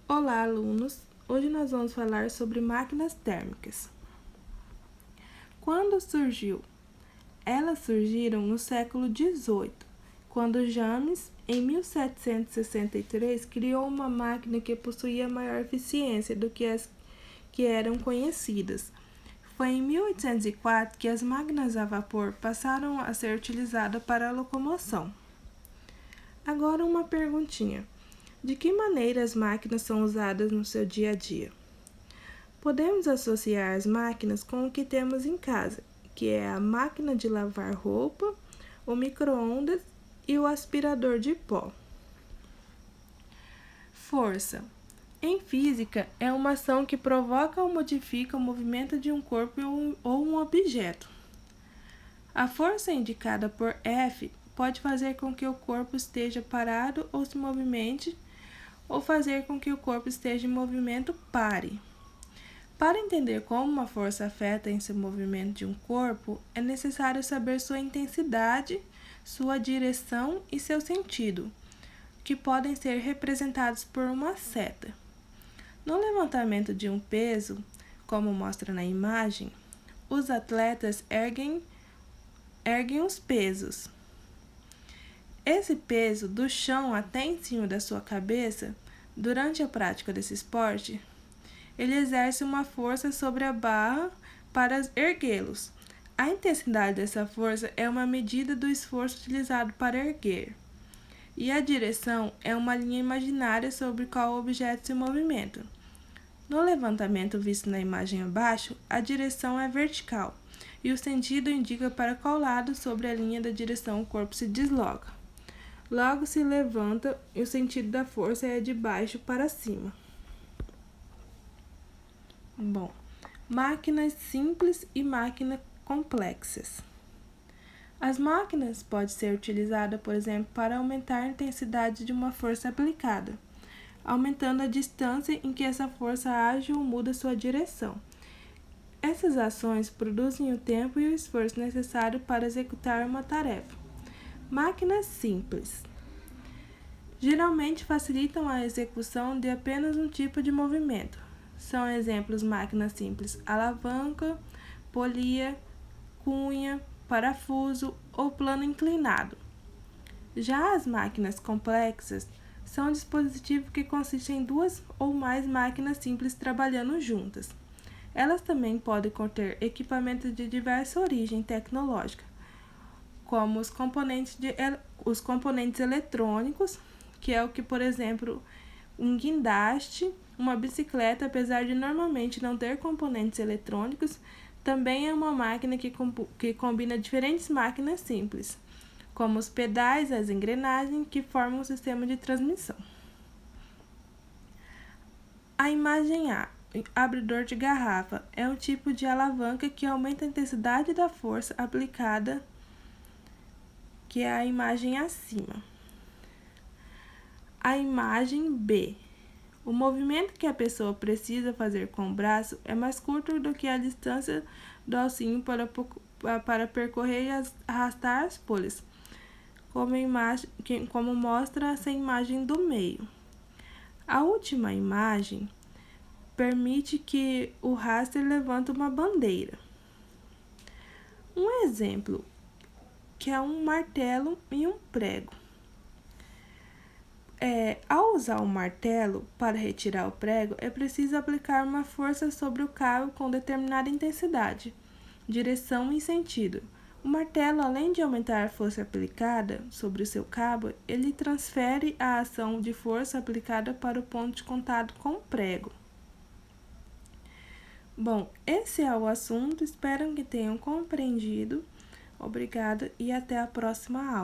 Olá, alunos! Hoje nós vamos falar sobre máquinas térmicas. Quando surgiu? Elas surgiram no século XVIII, quando James, em 1763, criou uma máquina que possuía maior eficiência do que as que eram conhecidas. Foi em 1804 que as máquinas a vapor passaram a ser utilizadas para a locomoção. Agora uma perguntinha. De que maneira as máquinas são usadas no seu dia a dia? Podemos associar as máquinas com o que temos em casa, que é a máquina de lavar roupa, o micro-ondas e o aspirador de pó. Força. Em física, é uma ação que provoca ou modifica o movimento de um corpo ou um objeto. A força indicada por F pode fazer com que o corpo esteja parado ou se movimente, ou fazer com que o corpo esteja em movimento pare. Para entender como uma força afeta esse movimento de um corpo, é necessário saber sua intensidade, sua direção e seu sentido, que podem ser representados por uma seta. No levantamento de um peso, como mostra na imagem, os atletas erguem os pesos. Esse peso do chão até em cima da sua cabeça, durante a prática desse esporte, ele exerce uma força sobre a barra para erguê-los. A intensidade dessa força é uma medida do esforço utilizado para erguer. E a direção é uma linha imaginária sobre qual objeto se movimenta. No levantamento visto na imagem abaixo, a direção é vertical e o sentido indica para qual lado sobre a linha da direção o corpo se desloca. Logo se levanta e o sentido da força é de baixo para cima. Bom, máquinas simples e máquinas complexas. As máquinas podem ser utilizadas, por exemplo, para aumentar a intensidade de uma força aplicada, aumentando a distância em que essa força age ou muda sua direção. Essas ações produzem o tempo e o esforço necessário para executar uma tarefa. Máquinas simples geralmente facilitam a execução de apenas um tipo de movimento. São exemplos máquinas simples: alavanca, polia, cunha, parafuso ou plano inclinado. Já as máquinas complexas são dispositivos que consistem em duas ou mais máquinas simples trabalhando juntas. Elas também podem conter equipamentos de diversa origem tecnológica, como os componentes eletrônicos, que é o que, por exemplo, um guindaste, uma bicicleta, apesar de normalmente não ter componentes eletrônicos, também é uma máquina que combina diferentes máquinas simples, como os pedais, as engrenagens, que formam o sistema de transmissão. A imagem A, abridor de garrafa, é um tipo de alavanca que aumenta a intensidade da força aplicada, que é a imagem acima. A imagem B. O movimento que a pessoa precisa fazer com o braço é mais curto do que a distância do alcinho para percorrer e arrastar as folhas, como mostra essa imagem do meio. A última imagem permite que o raster levante uma bandeira. Um exemplo que é um martelo e um prego. Ao usar o martelo para retirar o prego, é preciso aplicar uma força sobre o cabo com determinada intensidade, direção e sentido. O martelo, além de aumentar a força aplicada sobre o seu cabo, ele transfere a ação de força aplicada para o ponto de contato com o prego. Bom, esse é o assunto, espero que tenham compreendido. Obrigada e até a próxima aula.